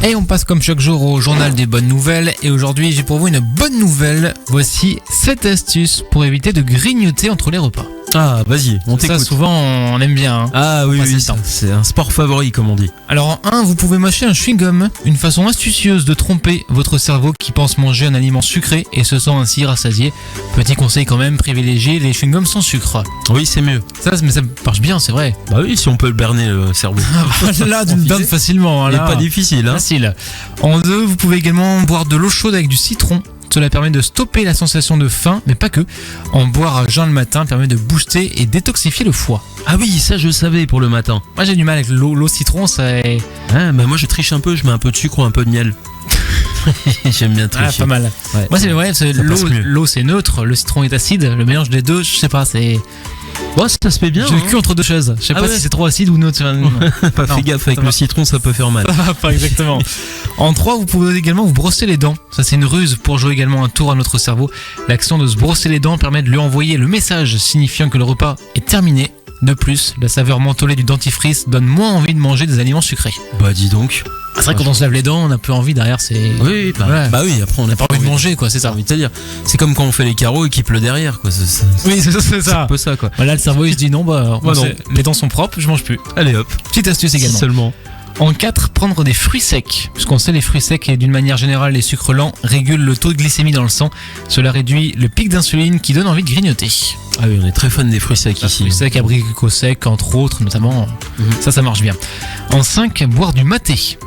Et on passe comme chaque jour au journal des bonnes nouvelles. Et aujourd'hui, j'ai pour vous une bonne nouvelle. Voici 7 astuces pour éviter de grignoter entre les repas. Ah, vas-y, on t'écoute. Ça, souvent, on aime bien. Hein. Ah oui, Passer oui, le temps. c'est un sport favori, comme on dit. Alors en 1, vous pouvez mâcher un chewing-gum. Une façon astucieuse de tromper votre cerveau qui pense manger un aliment sucré et se sent ainsi rassasié. Petit conseil quand même, privilégiez les chewing-gums sans sucre. Oui, c'est mieux. Mais ça marche bien, c'est vrai. Bah oui, si on peut le berner, le cerveau. Là, d'une berne facilement. Hein, Il là. est pas difficile, hein. Facile. En 2, vous pouvez également boire de l'eau chaude avec du citron. Cela permet de stopper la sensation de faim, mais pas que. En boire à jeun le matin permet de booster et détoxifier le foie. Ah oui, ça je savais pour le matin. Moi j'ai du mal avec l'eau citron, c'est... Ah, bah moi je triche un peu, je mets un peu de sucre ou un peu de miel. J'aime bien tricher. Ah, pas mal. Ouais. Moi c'est Ça passe mieux. l'eau c'est neutre, le citron est acide, le mélange des deux, je sais pas, c'est... Ouais, ça se fait bien. J'ai le Hein. cul entre deux chaises, je sais Ah pas ouais. si c'est trop acide ou neutre. Pas Non, fait gaffe, avec ça le va. citron ça peut faire mal. Ça va pas exactement. En 3, vous pouvez également vous brosser les dents. Ça, c'est une ruse pour jouer également un tour à notre cerveau. L'action de se brosser les dents permet de lui envoyer le message signifiant que le repas est terminé. De plus, la saveur mentholée du dentifrice donne moins envie de manger des aliments sucrés. Bah dis donc. C'est vrai que quand on se lave les dents, on a plus envie derrière, c'est... Oui, bah, Ouais. bah oui, après on On n'a n'a pas envie de manger, quoi, c'est J'ai ça. envie de te dire. C'est comme quand on fait les carreaux et qu'il pleut derrière, quoi. Oui, c'est C'est ça. un peu ça, quoi. Voilà, le cerveau, il se dit non, bah, Bah non. les dents sont propres, je mange plus. Allez hop. Petite astuce également. Seulement. En 4, prendre des fruits secs. Puisqu'on sait les fruits secs et d'une manière générale les sucres lents régulent le taux de glycémie dans le sang. Cela réduit le pic d'insuline qui donne envie de grignoter. Ah oui, on est très fan des fruits secs ici. Fruits secs, abricots secs entre autres notamment. Ça marche bien. En 5, boire du maté.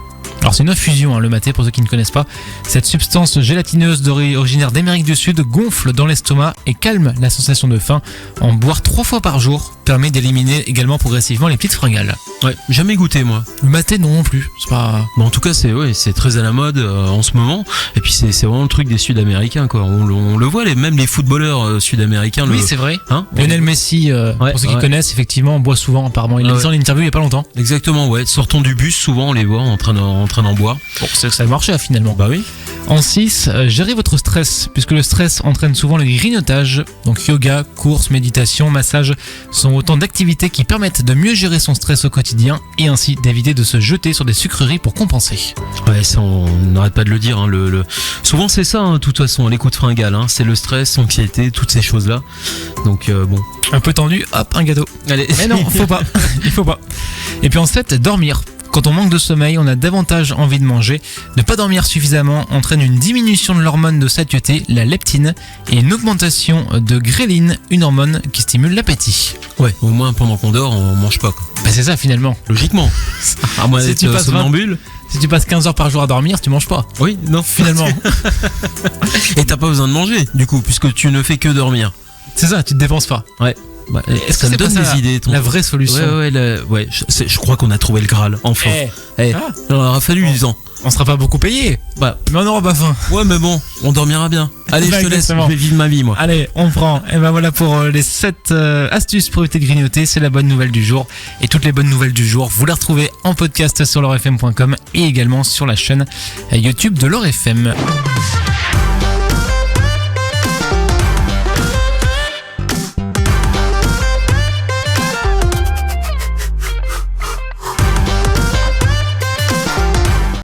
Alors c'est une infusion, hein, le maté pour ceux qui ne connaissent pas. Cette substance gélatineuse originaire d'Amérique du Sud gonfle dans l'estomac et calme la sensation de faim. En boire 3 fois par jour permet d'éliminer également progressivement les petites fringales. Ouais, jamais goûté moi. Le maté non plus, c'est pas... Mais en tout cas, c'est très à la mode en ce moment. Et puis c'est vraiment le truc des Sud-Américains, quoi. On le voit, même les footballeurs sud-américains. Oui, c'est vrai. Hein Lionel Messi, Ouais, pour ceux qui ouais. connaissent, effectivement, boit souvent apparemment. Il a dit ça en interview il y a pas longtemps. Exactement, ouais. Sortons du bus, souvent on les voit en train d'en boire. Bon, c'est que ça marchait finalement. Bah oui. En 6, gérez votre stress, puisque le stress entraîne souvent le grignotage. Donc yoga, course, méditation, massage sont autant d'activités qui permettent de mieux gérer son stress au quotidien et ainsi d'éviter de se jeter sur des sucreries pour compenser. Ouais, ça on n'arrête pas de le dire. Hein, Souvent c'est ça, hein, de toute façon, les coups de fringale. Hein, c'est le stress, l'anxiété, toutes ces choses-là. Donc bon. Un peu tendu, hop, un gâteau. Allez. Mais non, faut pas. Il faut pas. Et puis en 7, dormir. Quand on manque de sommeil, on a davantage envie de manger. Ne pas dormir suffisamment entraîne une diminution de l'hormone de satiété, la leptine, et une augmentation de gréline, une hormone qui stimule l'appétit. Ouais, au moins pendant qu'on dort, on mange pas, quoi. Bah c'est ça finalement. Logiquement. À moins Si d'être tu passes somnambule. Si tu passes 15 heures par jour à dormir, tu manges pas. Oui, non. Finalement. Et t'as pas besoin de manger, du coup, puisque tu ne fais que dormir. C'est ça, tu te dépenses pas. Ouais. Bah, Est-ce ça que me c'est donne pas ça, des idées. la vraie solution? Ouais, je crois qu'on a trouvé le Graal, enfin. Eh, Ah, il aura fallu 10 ans. on sera pas beaucoup payé, Bah, mais on aura pas faim. ouais, mais bon, on dormira bien. Allez, Bah, je te laisse, exactement. je vais vivre ma vie, moi. Allez, on prend. Et ben voilà pour les 7 astuces pour éviter de grignoter. C'est la bonne nouvelle du jour. Et toutes les bonnes nouvelles du jour, vous les retrouvez en podcast sur l'orefm.com et également sur la chaîne YouTube de l'Orefm.